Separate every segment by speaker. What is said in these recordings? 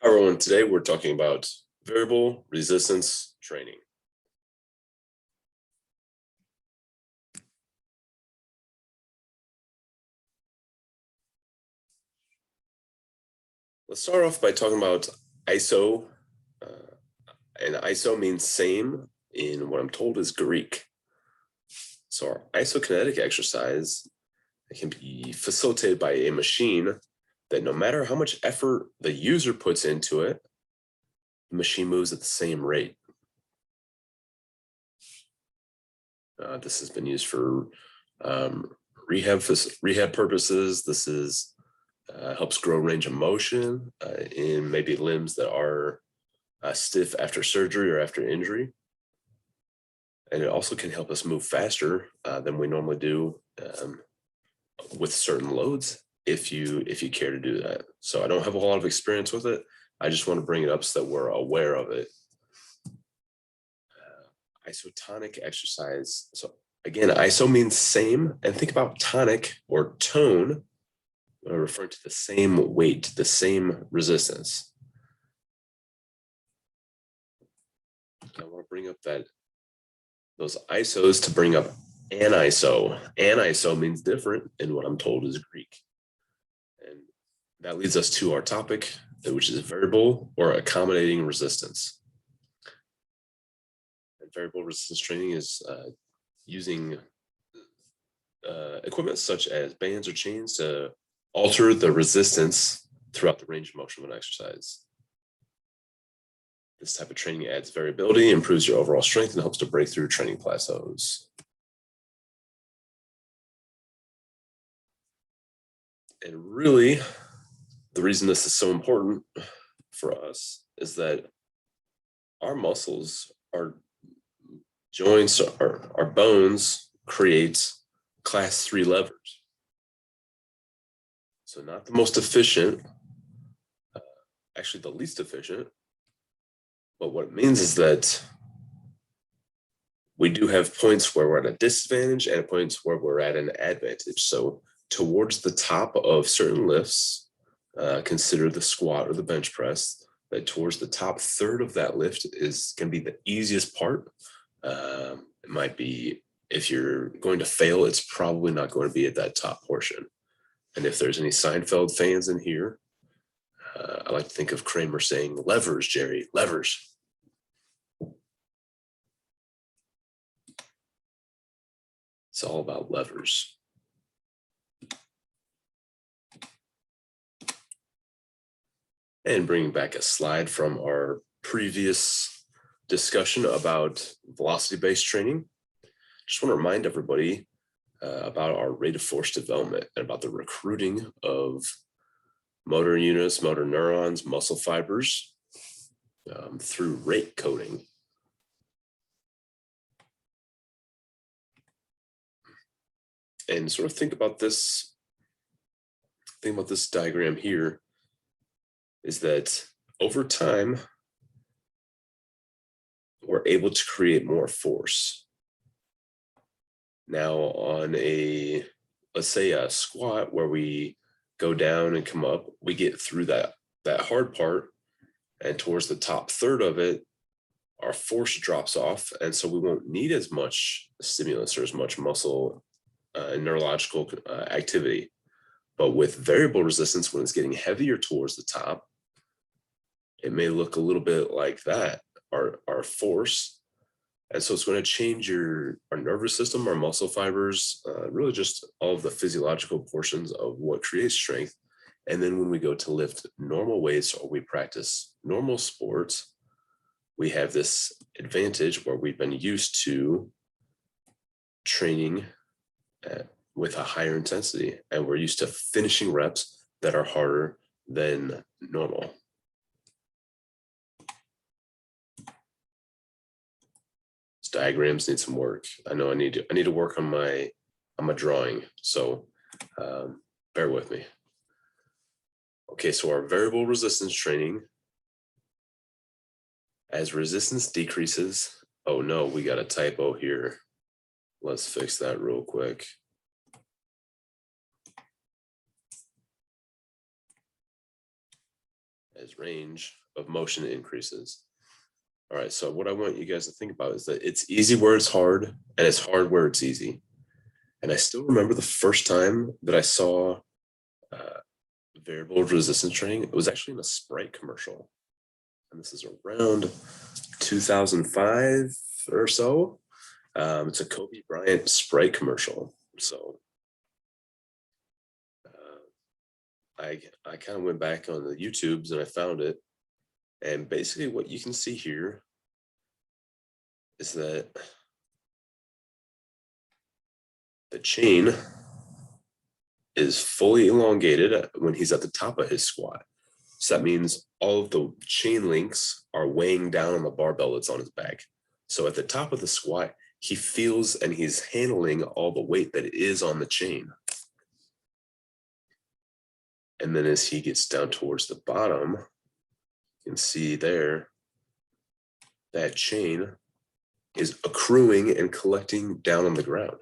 Speaker 1: Hi everyone, today we're talking about variable resistance training. Let's start off by talking about ISO. And ISO means same in what I'm told is Greek. So our isokinetic exercise can be facilitated by a machine that no matter how much effort the user puts into it, the machine moves at the same rate. This has been used for rehab purposes. This is helps grow range of motion in maybe limbs that are stiff after surgery or after injury. And it also can help us move faster than we normally do with certain loads if you care to do that. So I don't have a whole lot of experience with it. I just want to bring it up so that we're aware of it. Isotonic exercise. So again, iso means same, and think about tonic or tone, referring to the same weight, the same resistance. I want to bring up those isos to bring up aniso. Aniso means different in what I'm told is Greek. And that leads us to our topic, which is variable or accommodating resistance. And variable resistance training is using equipment such as bands or chains to alter the resistance throughout the range of motion of an exercise. This type of training adds variability, improves your overall strength, and helps to break through training plateaus. And really, the reason this is so important for us is that our muscles, our joints, our bones create class 3 levers. So not the most efficient, actually the least efficient, but what it means is that we do have points where we're at a disadvantage and points where we're at an advantage. So towards the top of certain lifts, consider the squat or the bench press, that towards the top third of that lift can be the easiest part. It might be, if you're going to fail, it's probably not going to be at that top portion. And if there's any Seinfeld fans in here, I like to think of Kramer saying, "Levers, Jerry, levers." It's all about levers. And bringing back a slide from our previous discussion about velocity-based training, just want to remind everybody about our rate of force development and about the recruiting of motor units, motor neurons, muscle fibers through rate coding. And sort of think about this diagram here, is that over time, we're able to create more force. Now on let's say a squat where we go down and come up, we get through that hard part, and towards the top third of it, our force drops off. And so we won't need as much stimulus or as much muscle and neurological activity. But with variable resistance, when it's getting heavier towards the top, it may look a little bit like that, our force. And so it's going to change our nervous system, our muscle fibers, really just all of the physiological portions of what creates strength. And then when we go to lift normal weights or we practice normal sports, we have this advantage where we've been used to training with a higher intensity, and we're used to finishing reps that are harder than normal. Diagrams need some work. I know I need to work on my drawing, so bear with me. Okay, so our variable resistance training, as resistance decreases, oh no, we got a typo here. Let's fix that real quick. as range of motion increases. All right, so what I want you guys to think about is that it's easy where it's hard, and it's hard where it's easy. And I still remember the first time that I saw variable resistance training. It was actually in a Sprite commercial. And this is around 2005 or so. It's a Kobe Bryant Sprite commercial. So I kind of went back on the YouTubes and I found it. And basically what you can see here is that the chain is fully elongated when he's at the top of his squat. So that means all of the chain links are weighing down on the barbell that's on his back. So at the top of the squat, he feels and he's handling all the weight that is on the chain. And then as he gets down towards the bottom, you can see there, that chain is accruing and collecting down on the ground.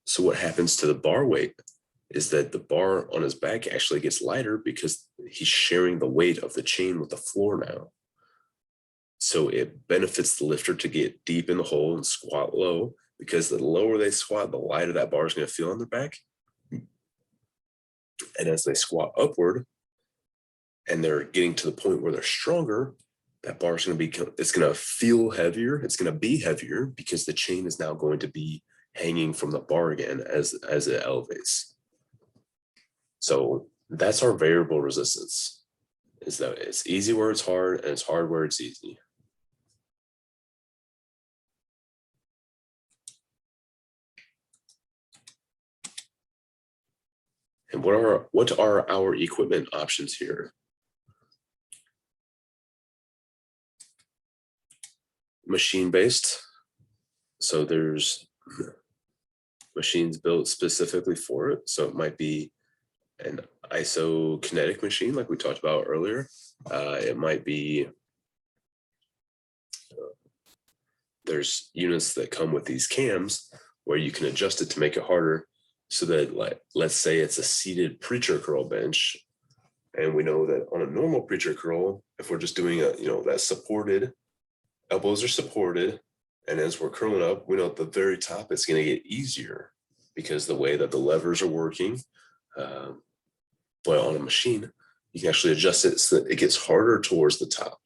Speaker 1: So what happens to the bar weight is that the bar on his back actually gets lighter because he's sharing the weight of the chain with the floor now. So it benefits the lifter to get deep in the hole and squat low, because the lower they squat, the lighter that bar is going to feel on their back. And as they squat upward and they're getting to the point where they're stronger, that bar is going to be, it's going to feel heavier. It's going to be heavier because the chain is now going to be hanging from the bar again as it elevates. So that's our variable resistance, is that it's easy where it's hard and it's hard where it's easy. And what are our equipment options here? Machine-based. So there's machines built specifically for it. So it might be an isokinetic machine like we talked about earlier. It might be, there's units that come with these cams where you can adjust it to make it harder, so that, like, let's say it's a seated preacher curl bench. And we know that on a normal preacher curl, if we're just doing a, that supported, elbows are supported, and as we're curling up, we know at the very top, it's going to get easier because the way that the levers are working. But on a machine, you can actually adjust it so that it gets harder towards the top.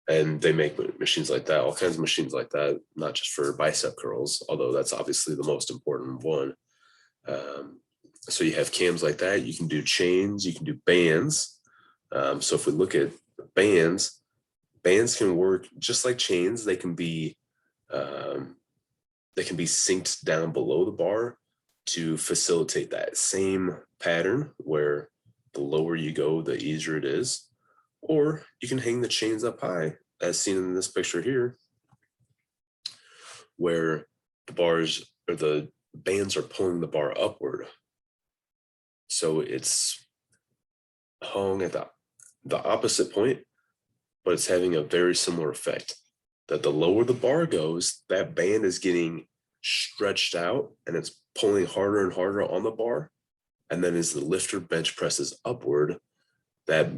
Speaker 1: And they make machines like that, all kinds of machines like that, not just for bicep curls, although that's obviously the most important one. So you have cams like that. You can do chains, you can do bands. So if we look at bands can work just like chains. They can be synced down below the bar to facilitate that same pattern where the lower you go, the easier it is. Or you can hang the chains up high, as seen in this picture here, where the bars or the bands are pulling the bar upward. So it's hung at the opposite point, but it's having a very similar effect. That the lower the bar goes, that band is getting stretched out and it's pulling harder and harder on the bar. And then as the lifter bench presses upward, that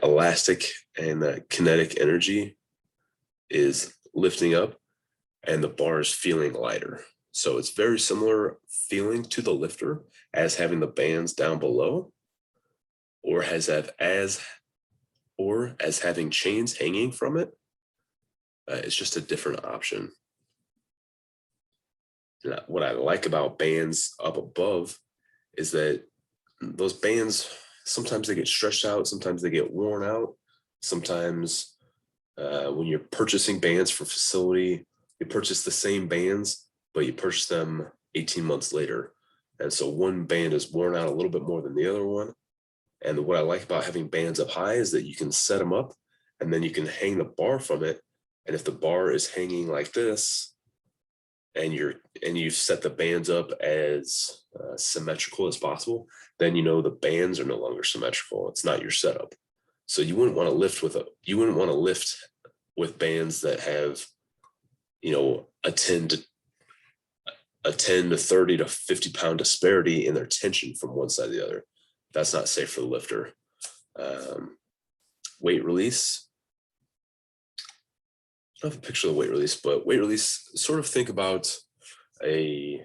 Speaker 1: elastic and that kinetic energy is lifting up and the bar is feeling lighter. So it's very similar feeling to the lifter as having the bands down below, or as having chains hanging from it. It's just a different option. And what I like about bands up above is that those bands, sometimes they get stretched out, sometimes they get worn out. Sometimes when you're purchasing bands for facility, you purchase the same bands, but you purchase them 18 months later. And so one band is worn out a little bit more than the other one. And what I like about having bands up high is that you can set them up and then you can hang the bar from it. And if the bar is hanging like this, and you've set the bands up as symmetrical as possible, then the bands are no longer symmetrical. It's not your setup. So you wouldn't want to lift with bands that have, a 10 to 30 to 50 pound disparity in their tension from one side to the other. That's not safe for the lifter. weight release, I don't have a picture of the weight release, but weight release, sort of think about you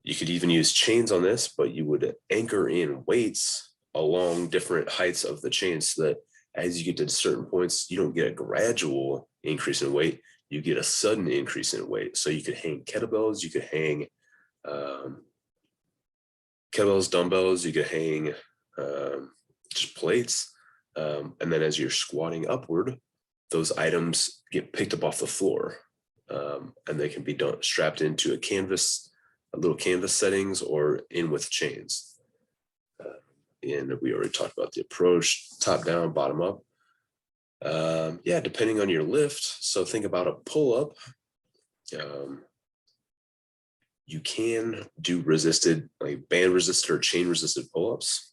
Speaker 1: could even use chains on this, but you would anchor in weights along different heights of the chain so that as you get to certain points, you don't get a gradual increase in weight, you get a sudden increase in weight. So you could hang kettlebells, you could hang kettlebells, dumbbells, you could hang just plates. And then as you're squatting upward, those items get picked up off the floor, and they can be strapped into a little canvas settings, or in with chains. And we already talked about the approach, top down, bottom up. Yeah, depending on your lift. So think about a pull-up. You can do resisted, like band resisted or chain resisted pull-ups.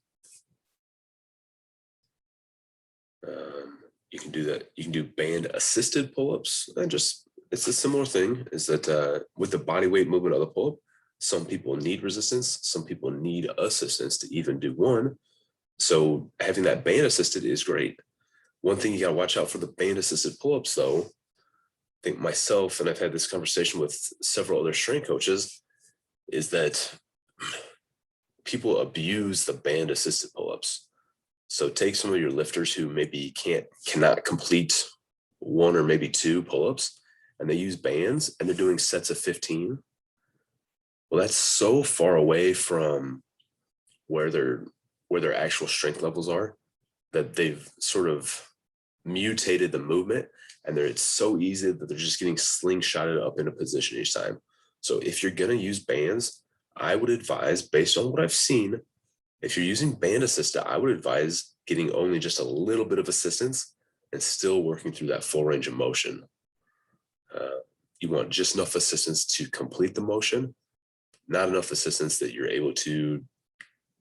Speaker 1: You can do that. You can do band assisted pull-ups, and just, it's a similar thing, is that with the body weight movement of the pull-up, some people need resistance, some people need assistance to even do one. So having that band assisted is great. One thing you got to watch out for the band assisted pull-ups, though, I think myself, and I've had this conversation with several other strength coaches, is that people abuse the band assisted pull-ups. So take some of your lifters who maybe cannot complete one or maybe two pull-ups, and they use bands and they're doing sets of 15. Well, that's so far away from where their actual strength levels are, that they've sort of mutated the movement, and it's so easy that they're just getting slingshotted up in a position each time. So if you're going to use bands, I would advise, based on what I've seen, if you're using band assisted, I would advise getting only just a little bit of assistance and still working through that full range of motion. You want just enough assistance to complete the motion, not enough assistance that you're able to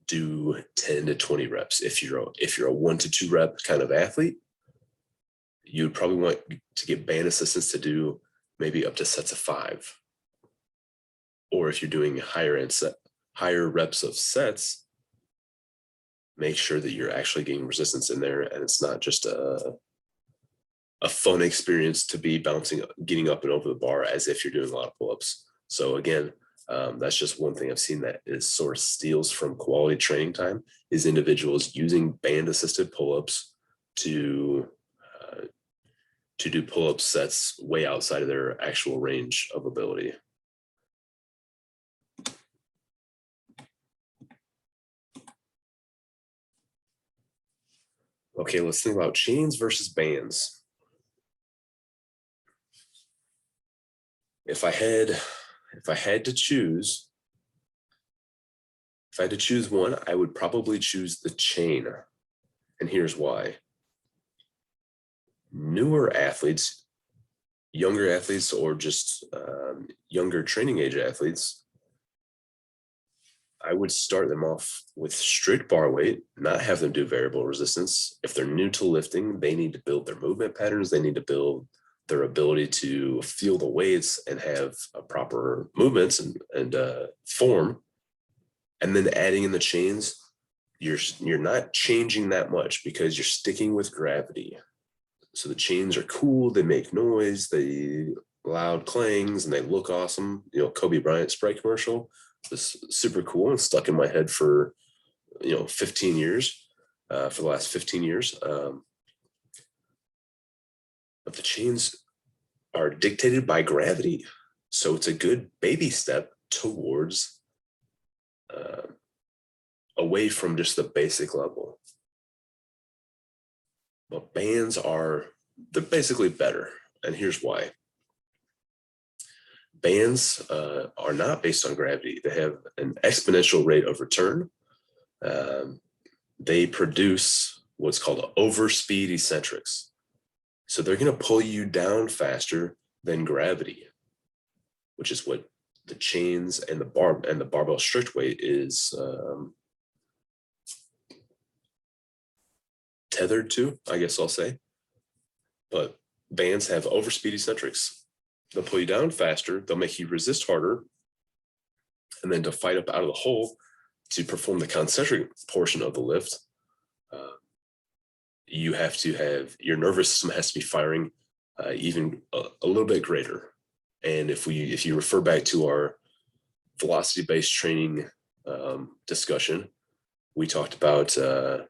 Speaker 1: do 10 to 20 reps. If you're a 1 to 2 rep kind of athlete, you'd probably want to get band assistance to do maybe up to sets of 5. Or if you're doing higher reps of sets, make sure that you're actually getting resistance in there, and it's not just a fun experience to be getting up and over the bar as if you're doing a lot of pull-ups. So again, that's just one thing I've seen that is sort of steals from quality training time, is individuals using band assisted pull-ups to do pull-up sets way outside of their actual range of ability. Okay, let's think about chains versus bands. If I had to choose one, I would probably choose the chain. And here's why. Newer athletes, younger athletes, or just younger training age athletes, I would start them off with strict bar weight, not have them do variable resistance. If they're new to lifting, they need to build their movement patterns. They need to build their ability to feel the weights and have a proper movements and form. And then adding in the chains, you're not changing that much because you're sticking with gravity. So the chains are cool, they make noise, they loud clangs, and they look awesome. Kobe Bryant Sprite commercial was super cool and stuck in my head for 15 years, for the last 15 years. But the chains are dictated by gravity, so it's a good baby step towards away from just the basic level. But bands they're basically better, and here's why. Bands are not based on gravity. They have an exponential rate of return. They produce what's called overspeed eccentrics. So they're going to pull you down faster than gravity, which is what the chains and the barbell strict weight is tethered to, I guess I'll say. But bands have overspeed eccentrics. They'll pull you down faster, they'll make you resist harder, and then to fight up out of the hole to perform the concentric portion of the lift, you have to have, your nervous system has to be firing even a little bit greater. And if you refer back to our velocity-based training discussion, we talked about the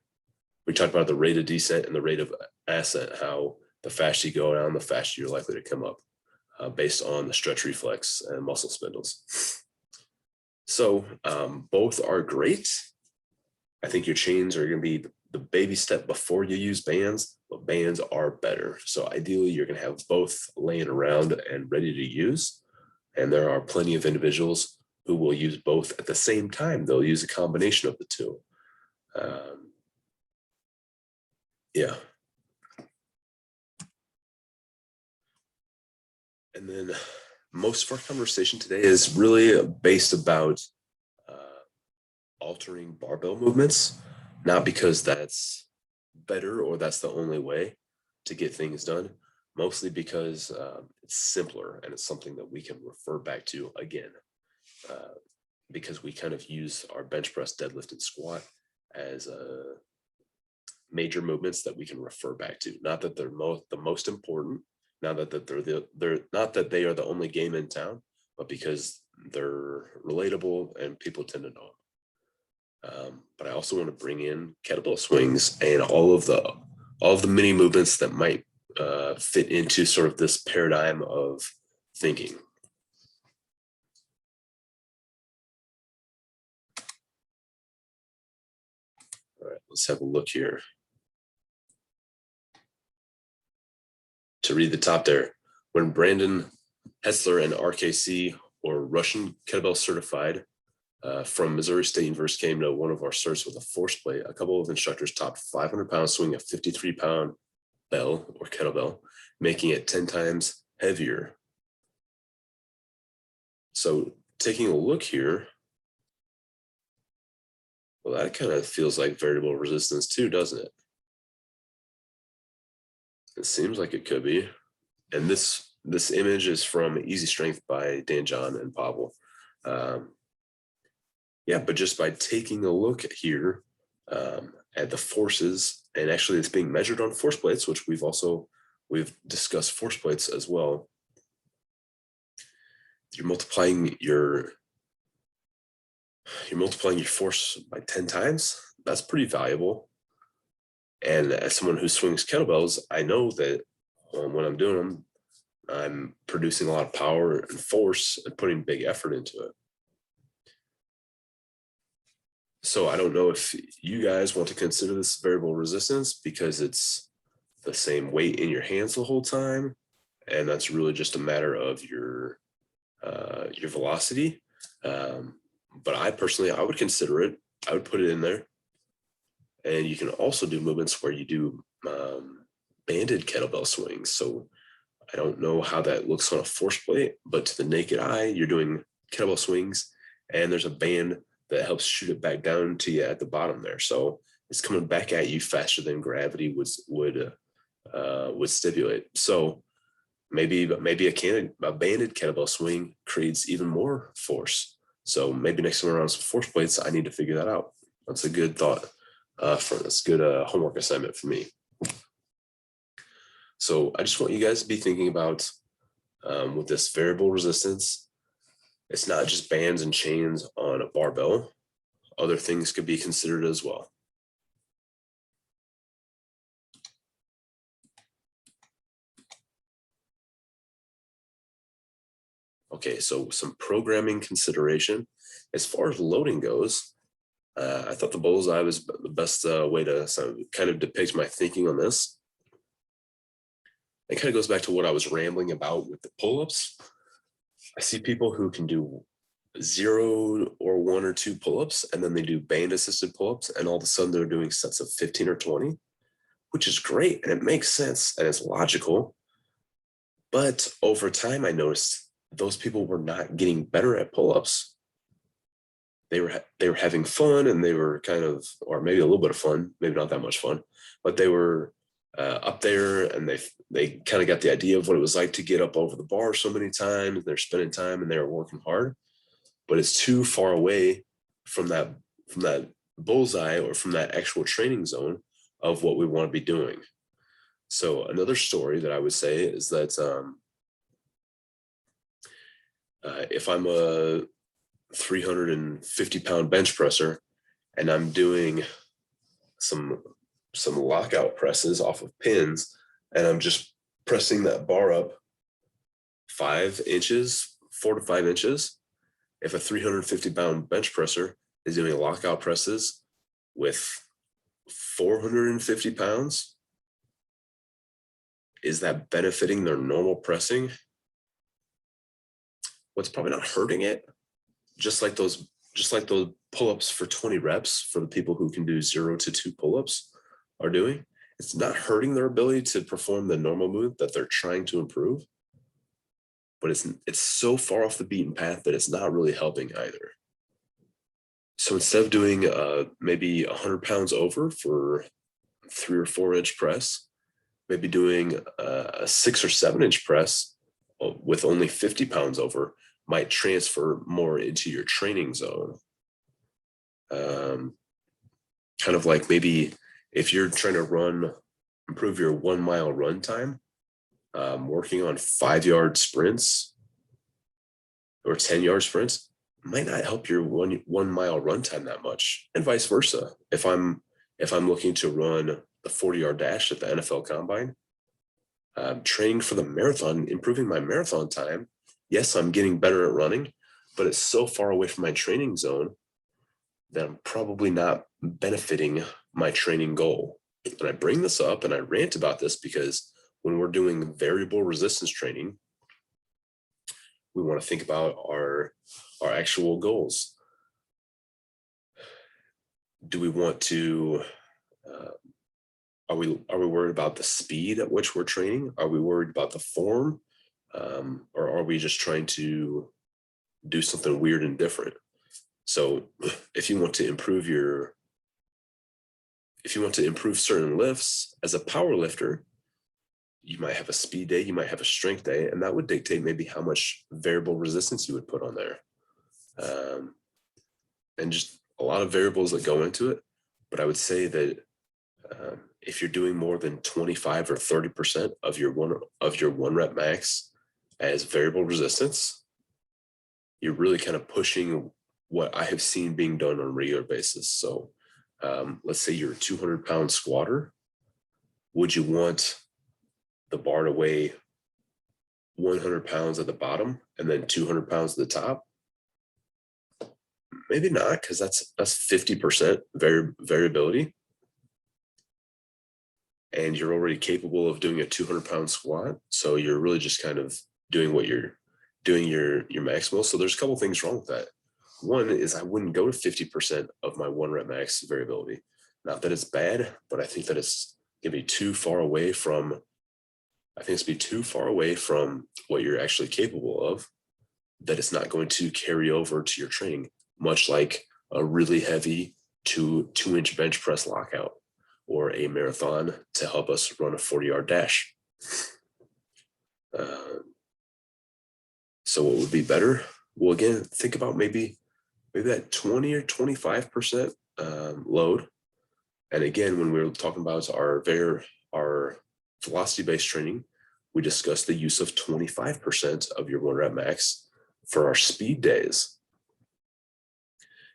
Speaker 1: rate of descent and the rate of ascent, how the faster you go down, the faster you're likely to come up, based on the stretch reflex and muscle spindles. So both are great. I think your chains are going to be the baby step before you use bands, but bands are better. So ideally, you're going to have both laying around and ready to use. And there are plenty of individuals who will use both at the same time. They'll use a combination of the two. Yeah. And then most of our conversation today is really based about altering barbell movements, not because that's better or that's the only way to get things done, mostly because it's simpler and it's something that we can refer back to again, because we kind of use our bench press, deadlift, and squat as major movements that we can refer back to. Not that they're the most important, not that they're not that they are the only game in town, but because they're relatable and people tend to know them. But I also want to bring in kettlebell swings and all of the mini movements that might fit into sort of this paradigm of thinking. All right, let's have a look here. To read the top there, when Brandon Hetzler and RKC, or Russian kettlebell certified, from Missouri State University, came to one of our certs with a force plate, a couple of instructors topped 500 pounds swinging a 53-pound bell or kettlebell, making it 10 times heavier. So taking a look here, well, that kind of feels like variable resistance too, doesn't it? It seems like it could be. And this image is from Easy Strength by Dan John and Pavel. Yeah, but just by taking a look here at the forces, and actually it's being measured on force plates, which we've discussed force plates as well. You're multiplying your force by 10 times. That's pretty valuable. And as someone who swings kettlebells, I know that when I'm doing them, I'm producing a lot of power and force and putting big effort into it. So I don't know if you guys want to consider this variable resistance because it's the same weight in your hands the whole time, and that's really just a matter of your velocity. But I would consider it. I would put it in there. And you can also do movements where you do banded kettlebell swings. So I don't know how that looks on a force plate, but to the naked eye, you're doing kettlebell swings and there's a band that helps shoot it back down to you at the bottom there. So it's coming back at you faster than gravity would stipulate. So maybe a banded kettlebell swing creates even more force. So maybe next time around some force plates, I need to figure that out. That's a good thought. That's good homework assignment for me. So I just want you guys to be thinking about with this variable resistance, it's not just bands and chains on a barbell. Other things could be considered as well. Okay, so some programming consideration. As far as loading goes, I thought the bullseye was the best way to kind of depict my thinking on this. It kind of goes back to what I was rambling about with the pull-ups. I see people who can do 0 or 1 or 2 pull-ups, and then they do band-assisted pull-ups, and all of a sudden they're doing sets of 15 or 20, which is great, and it makes sense, and it's logical. But over time, I noticed those people were not getting better at pull-ups. They were having fun, and they were kind of, or maybe a little bit of fun, maybe not that much fun, but they were up there, and they kind of got the idea of what it was like to get up over the bar so many times. They're spending time and they're working hard, but it's too far away from that bullseye or from that actual training zone of what we want to be doing. So another story that I would say is that if I'm a 350-pound bench presser and I'm doing some lockout presses off of pins, and I'm just pressing that bar up 5 inches, 4 to 5 inches. If a 350-pound bench presser is doing lockout presses with 450 pounds, is that benefiting their normal pressing? What's probably not hurting it, just like those pull-ups for 20 reps for the people who can do 0 to 2 pull-ups are doing. It's not hurting their ability to perform the normal movement that they're trying to improve, but it's so far off the beaten path that it's not really helping either. So instead of doing maybe 100 pounds over for 3 or 4 inch press, maybe doing a 6 or 7 inch press with only 50 pounds over might transfer more into your training zone. Kind of like maybe if you're trying to improve your 1 mile run time, working on 5-yard sprints or 10-yard sprints might not help your one mile run time that much, and vice versa. If I'm looking to run the 40-yard dash at the NFL Combine, training for the marathon, improving my marathon time, yes, I'm getting better at running, but it's so far away from my training zone that I'm probably not benefiting my training goal. And I bring this up and I rant about this because when we're doing variable resistance training, we want to think about our actual goals. Do we want to, are we worried about the speed at which we're training? Are we worried about the form? Or are we just trying to do something weird and different? So if you want to improve certain lifts as a power lifter, you might have a speed day, you might have a strength day, and that would dictate maybe how much variable resistance you would put on there. And just a lot of variables that go into it. But I would say that if you're doing more than 25 or 30% of your one rep max as variable resistance, you're really kind of pushing what I have seen being done on a regular basis. So let's say you're a 200-pound squatter. Would you want the bar to weigh 100 pounds at the bottom and then 200 pounds at the top? Maybe not, because that's 50% variability. And you're already capable of doing a 200-pound squat. So you're really just kind of doing your maximal. So there's a couple things wrong with that. One is I wouldn't go to 50% of my 1 rep max variability. Not that it's bad, but I think that it's going to be too far away from what you're actually capable of, that it's not going to carry over to your training, much like a really heavy 2-inch bench press lockout or a marathon to help us run a 40-yard dash. So what would be better? Well, again, think about maybe that 20 or 25% load. And again, when we were talking about our velocity-based training, we discussed the use of 25% of your 1 rep max for our speed days.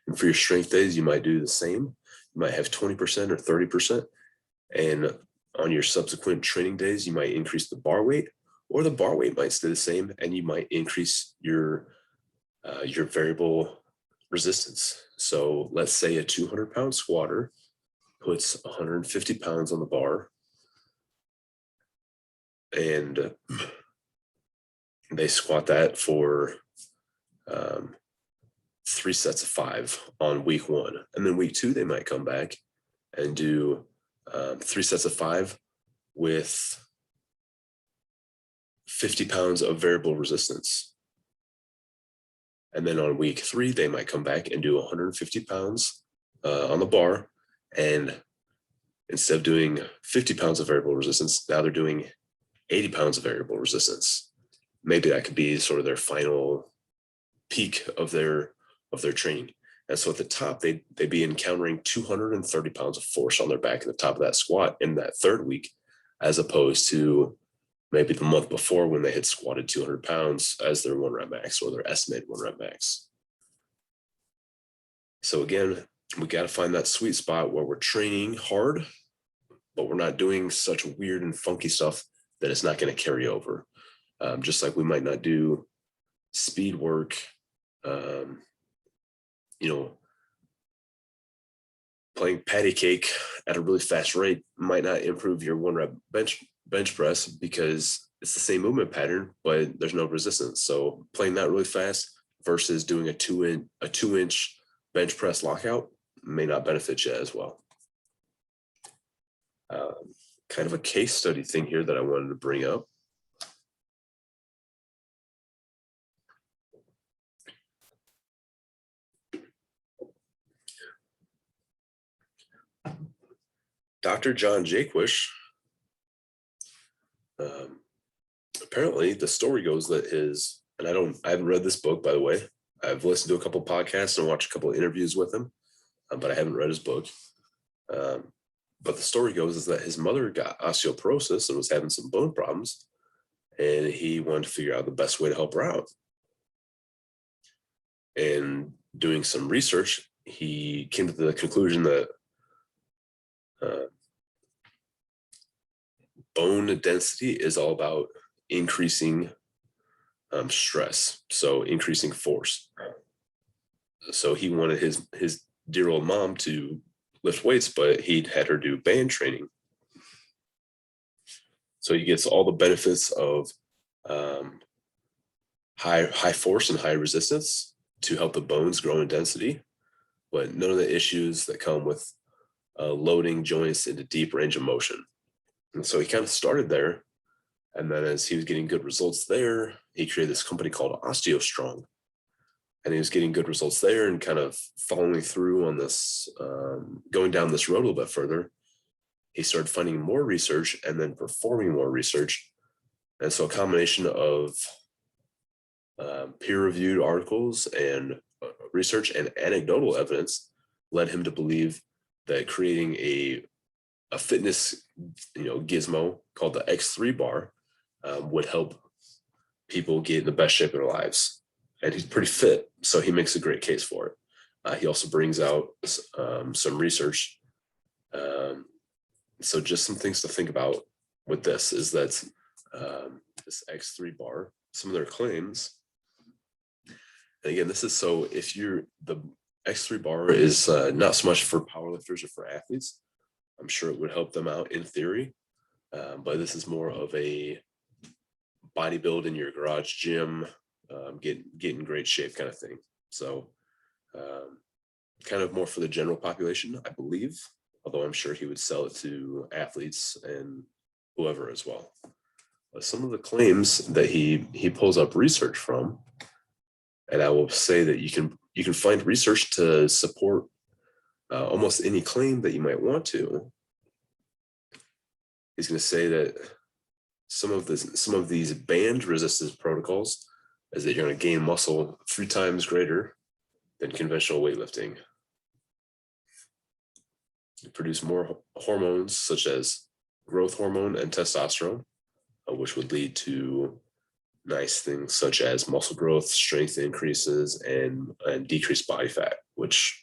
Speaker 1: And for your strength days, you might do the same. You might have 20% or 30%. And on your subsequent training days, you might increase the bar weight, or the bar weight might stay the same, and you might increase your variable resistance. So let's say a 200-pound squatter puts 150 pounds on the bar, and they squat that for 3 sets of 5 on week 1. And then week 2, they might come back and do 3 sets of 5 with 50 pounds of variable resistance. And then on week 3, they might come back and do 150 pounds on the bar. And instead of doing 50 pounds of variable resistance, now they're doing 80 pounds of variable resistance. Maybe that could be sort of their final peak of their training. And so at the top, they'd be encountering 230 pounds of force on their back at the top of that squat in that third week, as opposed to maybe the month before when they had squatted 200 pounds as their 1 rep max or their estimated 1 rep max. So again, we got to find that sweet spot where we're training hard, but we're not doing such weird and funky stuff that it's not going to carry over. Just like we might not do speed work, playing patty cake at a really fast rate might not improve your 1 rep bench press because it's the same movement pattern, but there's no resistance. So playing that really fast versus doing a 2-inch bench press lockout may not benefit you as well. Kind of a case study thing here that I wanted to bring up. Dr. John Jaquish, apparently the story goes that and I haven't read this book, by the way. I've listened to a couple podcasts and watched a couple interviews with him, but I haven't read his book. But the story goes is that his mother got osteoporosis and was having some bone problems, and he wanted to figure out the best way to help her out. And doing some research, he came to the conclusion that bone density is all about increasing stress, so increasing force. So he wanted his dear old mom to lift weights, but he'd had her do band training. So he gets all the benefits of high force and high resistance to help the bones grow in density, but none of the issues that come with loading joints into deep range of motion. And so he kind of started there. And then as he was getting good results there, he created this company called OsteoStrong. And he was getting good results there and kind of following through on this, going down this road a little bit further. He started finding more research and then performing more research. And so a combination of peer-reviewed articles and research and anecdotal evidence led him to believe that creating a fitness gizmo called the X3 bar would help people get in the best shape of their lives. And he's pretty fit, so he makes a great case for it. He also brings out some research. So just some things to think about with this is that this X3 bar, some of their claims, and again, this is so if the X3 bar is not so much for powerlifters or for athletes. I'm sure it would help them out in theory, but this is more of a bodybuild in your garage gym, get in great shape kind of thing. So kind of more for the general population, I believe, although I'm sure he would sell it to athletes and whoever as well. But some of the claims that he pulls up research from, and I will say that you can find research to support almost any claim that you might want to. He's going to say that some of these band resistance protocols is that you're going to gain muscle 3 times greater than conventional weightlifting. You produce more hormones such as growth hormone and testosterone, which would lead to nice things such as muscle growth, strength increases, and decreased body fat, which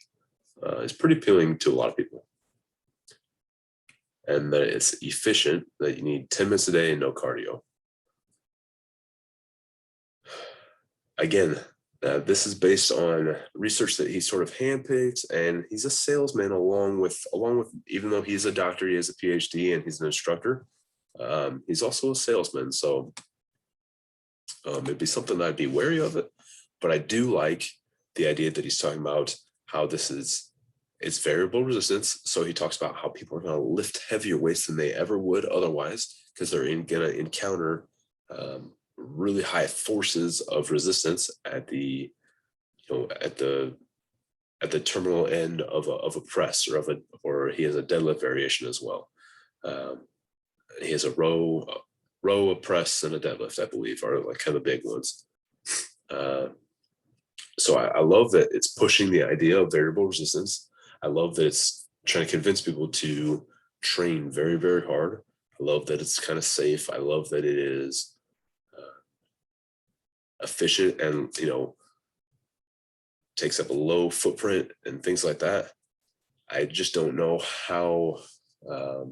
Speaker 1: is pretty appealing to a lot of people. And that it's efficient, that you need 10 minutes a day and no cardio. Again, this is based on research that he sort of handpicked, and he's a salesman along with, even though he's a doctor, he has a PhD and he's an instructor. He's also a salesman. So it'd be something I'd be wary of it, but I do like the idea that he's talking about how it's variable resistance. So he talks about how people are going to lift heavier weights than they ever would otherwise, because they're going to encounter really high forces of resistance at the terminal end of a press or he has a deadlift variation as well. He has a row, a press, and a deadlift, I believe, are like kind of big ones. So I love that it's pushing the idea of variable resistance. I love that it's trying to convince people to train very, very hard. I love that it's kind of safe. I love that it is efficient and, takes up a low footprint and things like that. I just don't know how, I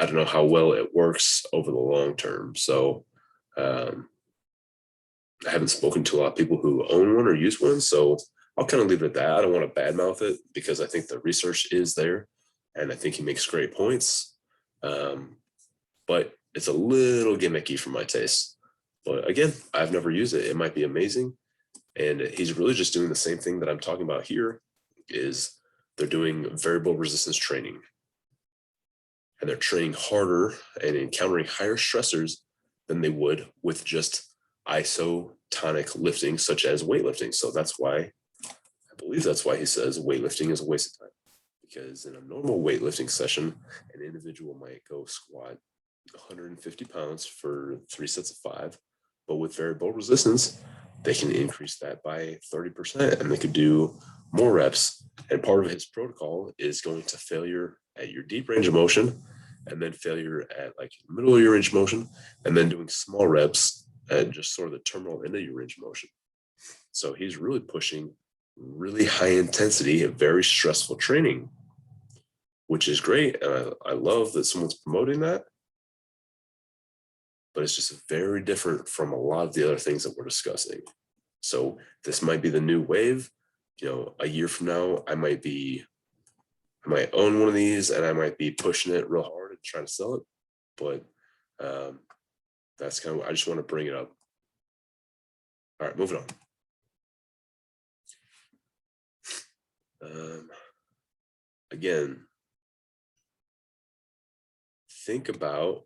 Speaker 1: don't know how well it works over the long term. So um, I haven't spoken to a lot of people who own one or use one. So I'll kind of leave it at that. I don't want to badmouth it because I think the research is there and I think he makes great points. But it's a little gimmicky for my taste. But again, I've never used it. It might be amazing. And he's really just doing the same thing that I'm talking about here is they're doing variable resistance training. And they're training harder and encountering higher stressors than they would with just isotonic lifting, such as weightlifting. So that's why, I believe that's why he says weightlifting is a waste of time. Because in a normal weightlifting session, an individual might go squat 150 pounds for 3 sets of 5. But with variable resistance, they can increase that by 30% and they could do more reps. And part of his protocol is going to failure at your deep range of motion and then failure at like middle of your range of motion and then doing small reps at just sort of the terminal end of your range of motion. So he's really pushing really high intensity, very stressful training, which is great. And I love that someone's promoting that. But it's just very different from a lot of the other things that we're discussing. So this might be the new wave. A year from now, I might own one of these and I might be pushing it real hard and trying to sell it. But that's kind of, I just want to bring it up. All right, moving on. Again, think about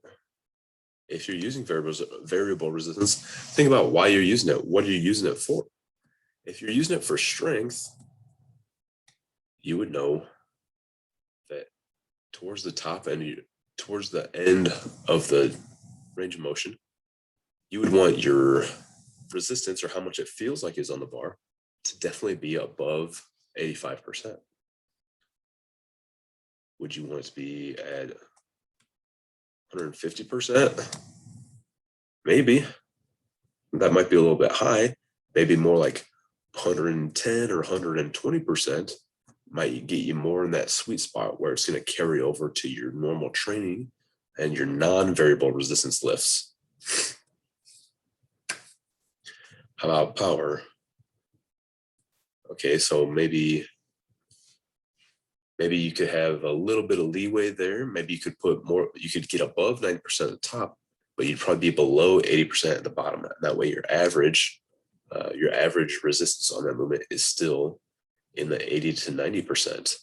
Speaker 1: if you're using variable resistance, think about why you're using it. What are you using it for? If you're using it for strength, you would know that towards the top end, towards the end of the range of motion, you would want your resistance or how much it feels like is on the bar to definitely be above 85%. Would you want it to be at 150%? Maybe. That might be a little bit high. Maybe more like 110 or 120% might get you more in that sweet spot where it's going to carry over to your normal training and your non-variable resistance lifts. How about power? Okay, so maybe you could have a little bit of leeway there. Maybe you could put more, you could get above 90% at the top, but you'd probably be below 80% at the bottom. That way your average resistance on that movement is still in the 80 to 90%.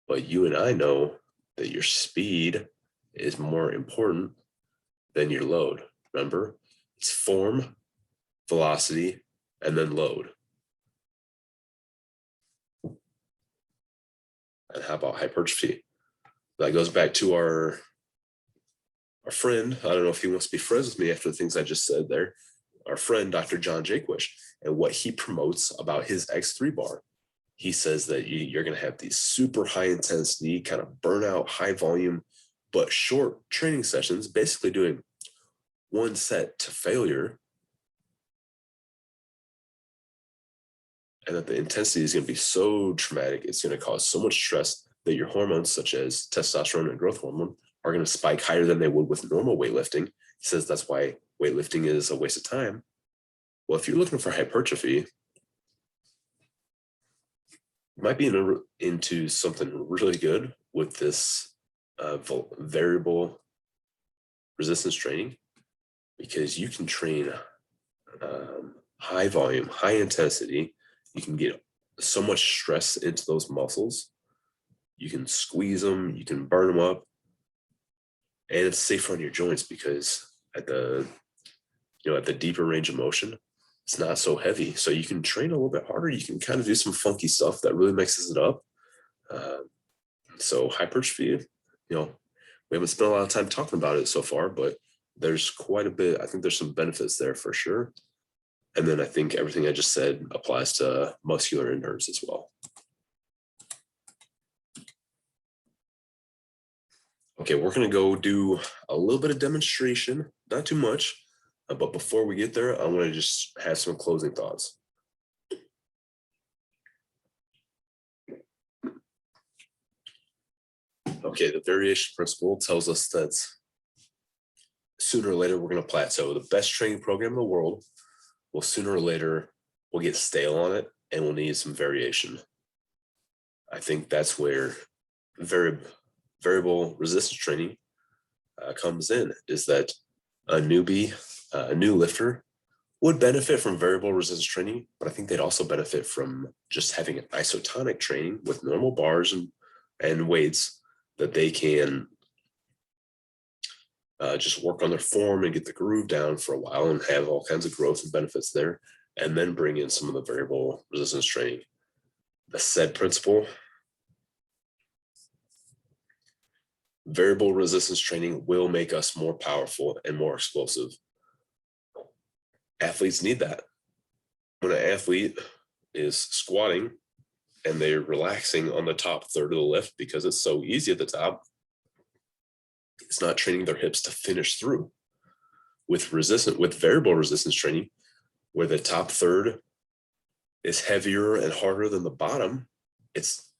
Speaker 1: But you and I know that your speed is more important than your load. Remember, it's form, velocity, and then load. And how about hypertrophy? That goes back to our friend. I don't know if he wants to be friends with me after the things I just said there. Our friend, Dr. John Jaquish, and what he promotes about his X3 bar. He says that you're going to have these super high intensity, kind of burnout, high volume, but short training sessions, basically doing one set to failure. And that the intensity is going to be so traumatic, it's going to cause so much stress that your hormones, such as testosterone and growth hormone, are going to spike higher than they would with normal weightlifting. He says that's why weightlifting is a waste of time. Well, if you're looking for hypertrophy, you might be into something really good with this variable resistance training, because you can train high volume, high intensity. You can get so much stress into those muscles. You can squeeze them, you can burn them up, and it's safer on your joints because at the deeper range of motion, it's not so heavy. So you can train a little bit harder. You can kind of do some funky stuff that really mixes it up. So hypertrophy, we haven't spent a lot of time talking about it so far, but there's quite a bit. I think there's some benefits there for sure. And then I think everything I just said applies to muscular endurance as well. Okay, we're going to go do a little bit of demonstration, not too much, but before we get there, I want to just have some closing thoughts. Okay, the variation principle tells us that sooner or later we're going to plateau. The best training program in the world will sooner or later we'll get stale on it and we'll need some variation. I think that's where variable resistance training comes in, is that a newbie, a new lifter would benefit from variable resistance training, but I think they'd also benefit from just having an isotonic training with normal bars and weights that they can just work on their form and get the groove down for a while and have all kinds of growth and benefits there, and then bring in some of the variable resistance training. The said principle, variable resistance training will make us more powerful and more explosive. Athletes need that. When an athlete is squatting and they're relaxing on the top third of the lift because it's so easy at the top, it's not training their hips to finish through. With variable resistance training, where the top third is heavier and harder than the bottom, it's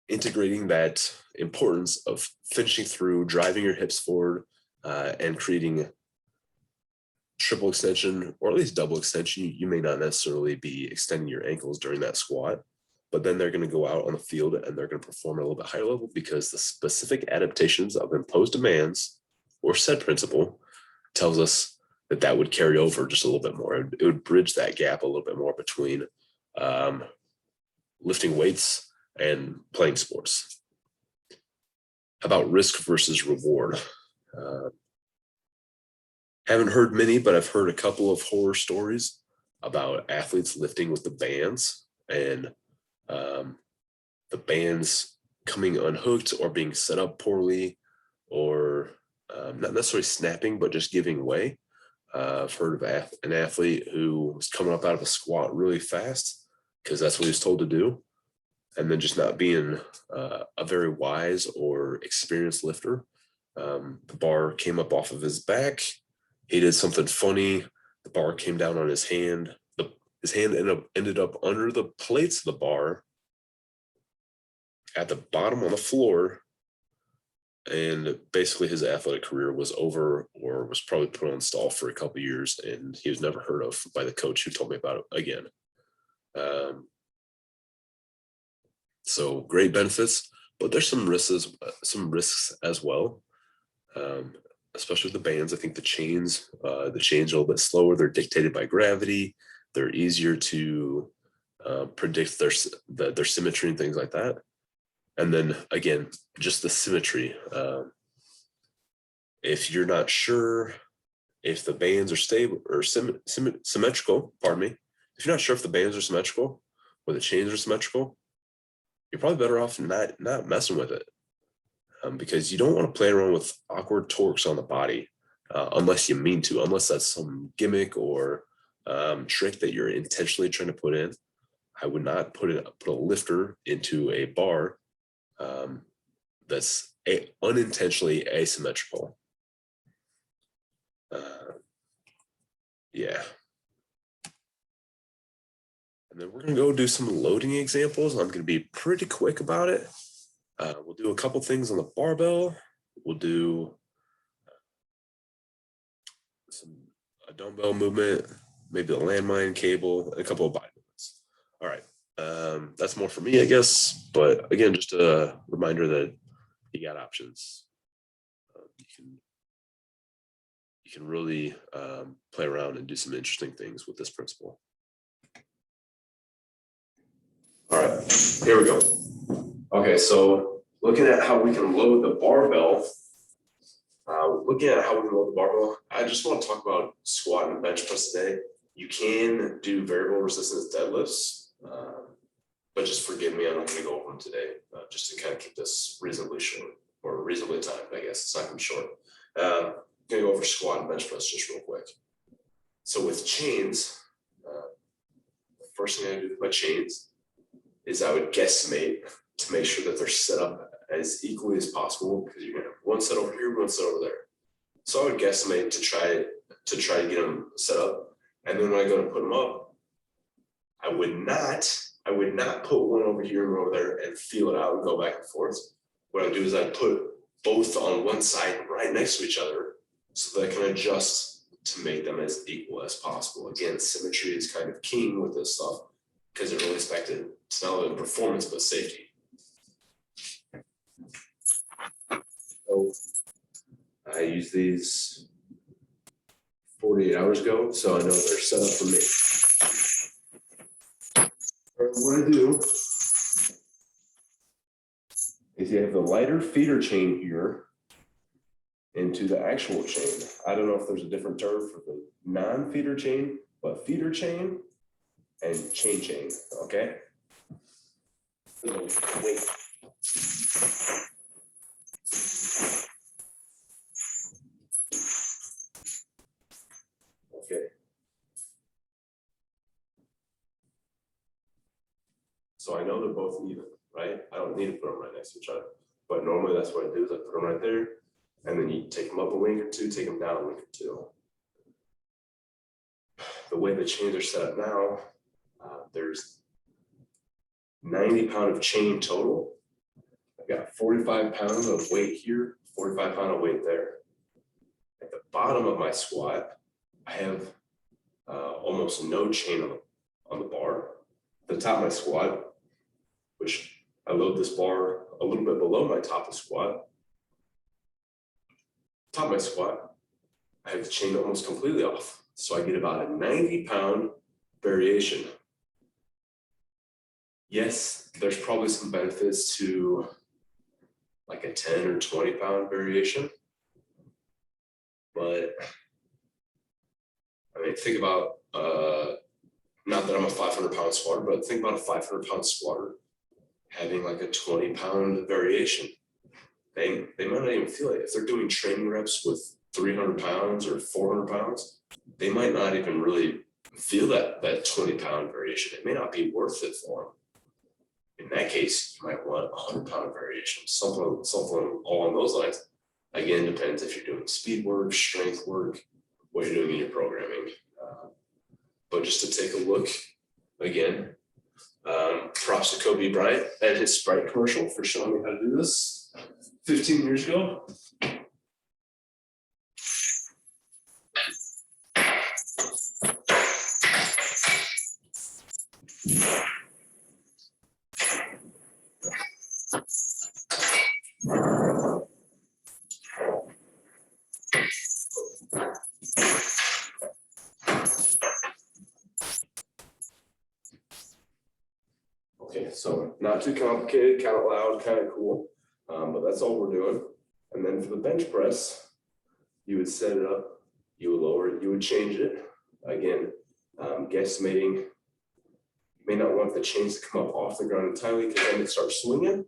Speaker 1: integrating that importance of finishing through, driving your hips forward, and creating triple extension, or at least double extension. You may not necessarily be extending your ankles during that squat, but then they're going to go out on the field and they're going to perform at a little bit higher level because the specific adaptations of imposed demands or said principle tells us that would carry over just a little bit more. It would bridge that gap a little bit more between lifting weights and playing sports. About risk versus reward. Haven't heard many, but I've heard a couple of horror stories about athletes lifting with the bands and the bands coming unhooked or being set up poorly, or not necessarily snapping, but just giving way. I've heard of an athlete who was coming up out of a squat really fast because that's what he was told to do, and then just not being a very wise or experienced lifter. The bar came up off of his back. He did something funny. The bar came down on his hand. His hand ended up under the plates of the bar at the bottom on the floor. And basically his athletic career was over, or was probably put on stall for a couple of years. And he was never heard of by the coach who told me about it again. So great benefits, but there's some risks as well. Especially with the bands. I think the chains are a little bit slower. They're dictated by gravity. They're easier to predict their symmetry and things like that. And then again, just the symmetry. If you're not sure if the bands are stable or symmetrical, if you're not sure if the bands are symmetrical or the chains are symmetrical, you're probably better off not messing with it. Because you don't want to play around with awkward torques on the body unless you mean to, unless that's some gimmick or trick that you're intentionally trying to put in. I would not put a lifter into a bar that's unintentionally asymmetrical. Yeah. And then we're going to go do some loading examples. I'm going to be pretty quick about it. We'll do a couple things on the barbell. We'll do a dumbbell movement, maybe the landmine cable, and a couple of body movements. All right. That's more for me, I guess. But again, just a reminder that you got options. You can really play around and do some interesting things with this principle. All right, here we go. Okay, so looking at how we can load the barbell, I just want to talk about squat and bench press today. You can do variable resistance deadlifts, but just forgive me, I'm not going to go over them today, just to kind of keep this reasonably short, or reasonably timed, I guess. It's not going to be short. I'm going to go over squat and bench press just real quick. So with chains, first thing I do with my chains is I would guesstimate to make sure that they're set up as equally as possible, because you're gonna have one set over here, one set over there. So I would guesstimate to try to get them set up. And then when I go to put them up, I would not put one over here and one over there and feel it out and go back and forth. What I do is I put both on one side right next to each other so that I can adjust to make them as equal as possible. Again, symmetry is kind of king with this stuff because it relates back to not only performance, but safety. So I use these 48 hours ago, so I know they're set up for me. What I do is you have the lighter feeder chain here into the actual chain. I don't know if there's a different term for the non-feeder chain, but feeder chain and chain, okay? Wait. Okay. So I know they're both even, right? I don't need to put them right next to each other. But normally that's what I do is I put them right there, and then you take them up a link or two, take them down a link or two. The way the chains are set up now, there's 90 pounds of chain total. I've got 45 pounds of weight here, 45 pounds of weight there. At the bottom of my squat, I have almost no chain on the bar. At the top of my squat, which I load this bar a little bit below my top of squat. Top of my squat, I have the chain almost completely off. So I get about a 90-pound variation. Yes, there's probably some benefits to like a 10 or 20-pound variation. But I mean, think about, not that I'm a 500-pound squatter, but think about a 500-pound squatter having like a 20-pound variation. They might not even feel it. If they're doing training reps with 300 pounds or 400 pounds, they might not even really feel that 20-pound variation. It may not be worth it for them. In that case, you might want a 100-pound variation, something along those lines. Again, depends if you're doing speed work, strength work, what you're doing in your programming. But just to take a look again, props to Kobe Bryant and his Sprite commercial for showing me how to do this 15 years ago. Okay, so not too complicated, kind of loud, kind of cool, but that's all we're doing. And then for the bench press, you would set it up, you would lower it, you would change it. Again, guesstimating, you may not want the chains to come up off the ground entirely because then it starts swinging,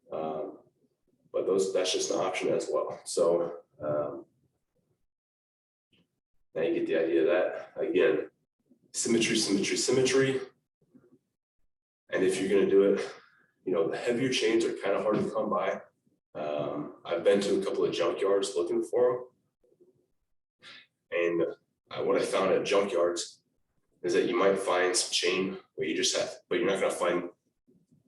Speaker 1: but that's just an option as well. So now you get the idea of that. Again, symmetry, symmetry, symmetry. And if you're going to do it, you know, the heavier chains are kind of hard to come by. I've been to a couple of junkyards looking for them. And what I found at junkyards is that you might find some chain where you just have, but you're not going to find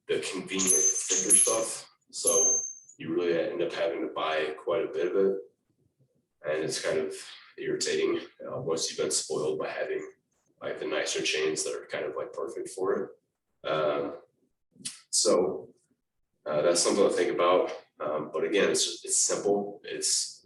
Speaker 1: the convenient thicker stuff. So you really end up having to buy quite a bit of it. And it's kind of irritating once you've been spoiled by having like the nicer chains that are kind of like perfect for it. So that's something to think about. But again, it's simple, it's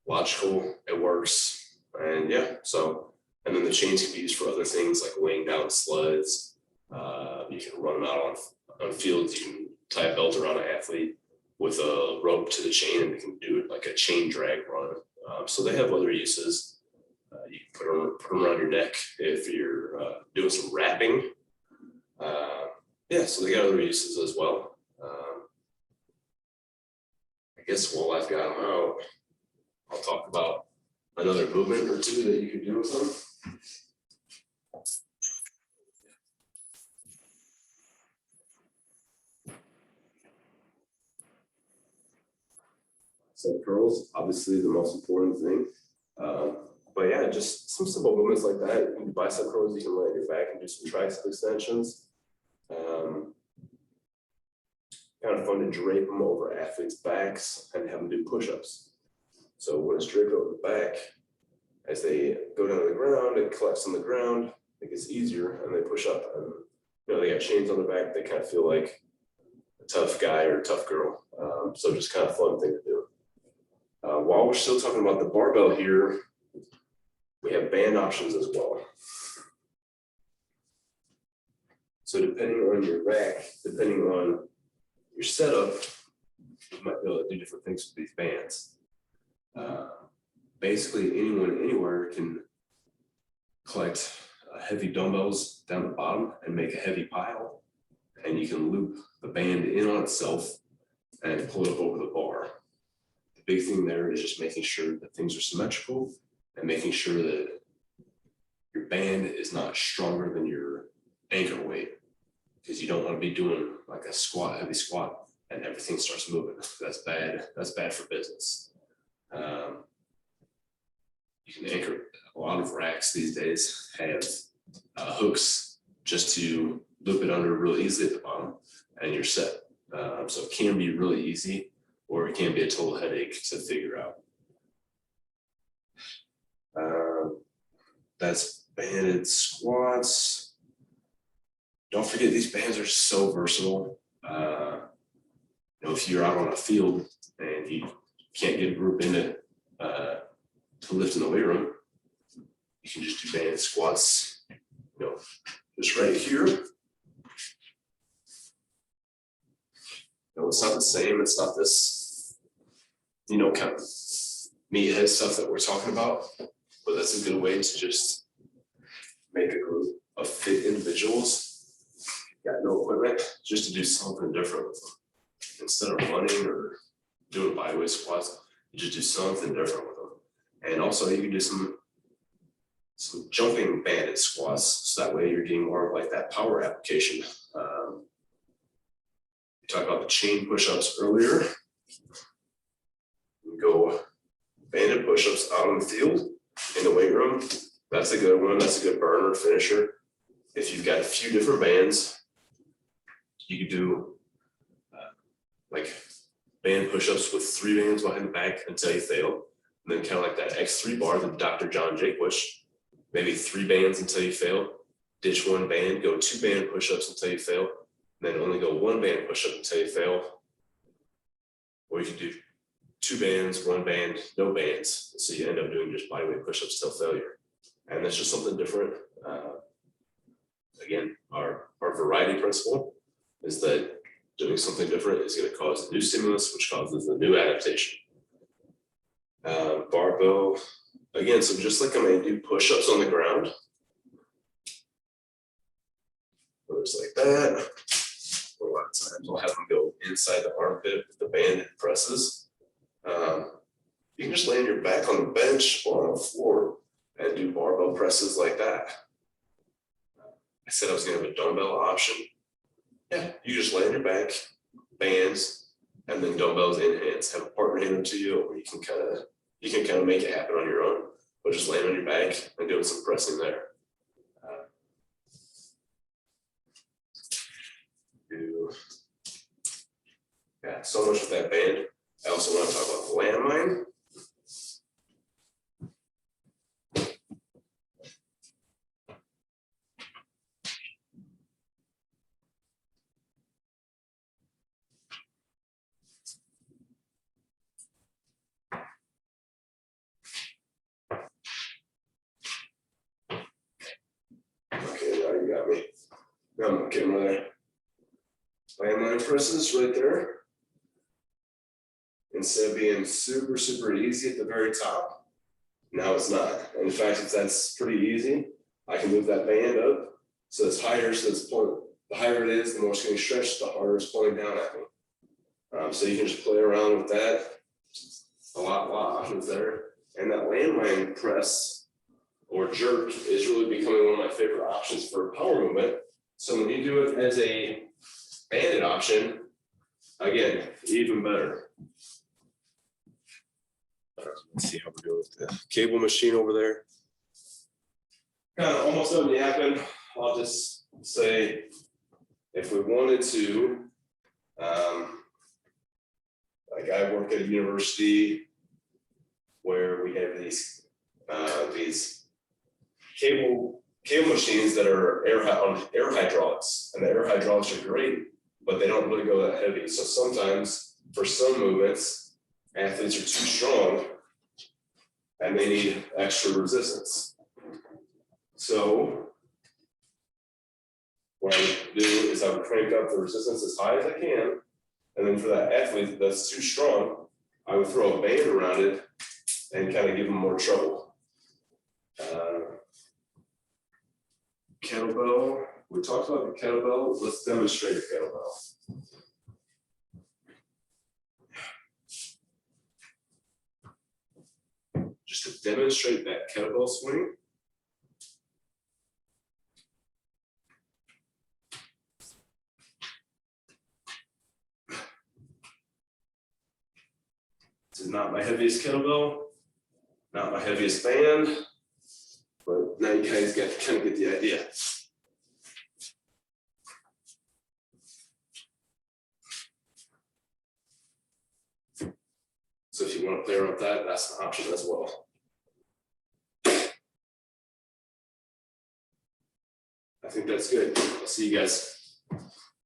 Speaker 1: logical, it works. And yeah, so, and then the chains can be used for other things like weighing down sleds. You can run them out on fields. You can tie a belt around an athlete with a rope to the chain, and they can do it like a chain drag run. So they have other uses. You can put them around your neck if you're doing some wrapping. Yeah, so they got other uses as well. I guess while I've got them out, I'll talk about another movement or two that you can do with them. bicep curls, obviously the most important thing. But yeah, just some simple movements like that. You can do bicep curls, you can lay on your back and do some tricep extensions. Kind of fun to drape them over athletes' backs and have them do push-ups. So when it's draped over the back, as they go down to the ground, it collapses on the ground, it gets easier, and they push up. And they got chains on the back, they kind of feel like a tough guy or a tough girl. So just kind of fun thing to do. While we're still talking about the barbell here, we have band options as well. So depending on your rack, depending on your setup, you might be able to do different things with these bands. Basically, anyone, anywhere can collect heavy dumbbells down the bottom and make a heavy pile, and you can loop the band in on itself and pull it up over the bar. The big thing there is just making sure that things are symmetrical and making sure that your band is not stronger than your anchor weight, because you don't want to be doing like a squat, heavy squat, and everything starts moving. That's bad. That's bad for business. You can anchor. A lot of racks these days have hooks just to loop it under really easily at the bottom, and you're set. So it can be really easy, or it can be a total headache to figure out. That's banded squats. Don't forget, these bands are so versatile. If you're out on a field and you can't get a group in it to lift in the weight room, you can just do banded squats, just right here. It's not the same. It's not this, kind of meathead stuff that we're talking about, but that's a good way to just make a group of fit individuals. Got no equipment, just to do something different with them. Instead of running or doing bodyweight squats, you just do something different with them. And also you can do some jumping banded squats, so that way you're getting more of like that power application. We talked about the chain push-ups earlier. You go banded push-ups out on the field in the weight room. That's a good one. That's a good burner finisher. If you've got a few different bands, you could do like band push-ups with 3 bands behind the back until you fail. And then kind of like that X3 bar, the Dr. John Jake push, maybe 3 bands until you fail, ditch 1 band, go 2 band push-ups until you fail, and then only go 1 band push-up until you fail. Or you can do 2 bands, 1 band, no bands. So you end up doing just bodyweight push-ups till failure. And that's just something different. Again, our variety principle is that doing something different is going to cause a new stimulus, which causes a new adaptation. Barbell, again, so just like I'm going to do push-ups on the ground, just like that. A lot of times I'll have them go inside the armpit with the banded presses. You can just lay on your back on the bench or on the floor and do barbell presses like that. I said I was going to have a dumbbell option. Yeah, you just lay on your back, bands, and then dumbbells in hands. Have a partner hand them to you, or you can kind of make it happen on your own. But just laying on your back and doing some pressing there. Yeah, so much with that band. I also want to talk about the landmine. Okay, now you got me. Now I'm getting there. Landmine presses right there. Instead of being super, super easy at the very top, now it's not. And in fact, if that's pretty easy, I can move that band up so it's higher, so it's pulling. The higher it is, the more it's getting stretched, the harder it's pulling down at me. So you can just play around with that. A lot of options there. And that landmine press or jerk is really becoming one of my favorite options for power movement. So when you do it as a banded option, again, even better. Let's see how we're doing with the cable machine over there. Kind of almost done yapping. I'll just say, if we wanted to, like I work at a university where we have these cable machines that are on air hydraulics, and the air hydraulics are great, but they don't really go that heavy. So sometimes for some movements, athletes are too strong and they need extra resistance. So what I would do is I would crank up the resistance as high as I can. And then for that athlete that's too strong, I would throw a band around it and kind of give them more trouble. Kettlebell, we talked about the kettlebell. Let's demonstrate a kettlebell. Just to demonstrate that kettlebell swing. This is not my heaviest kettlebell, not my heaviest band, but now you guys kind of get the idea. So if you want to play around with that, that's an option as well. I think that's good. I'll see you guys.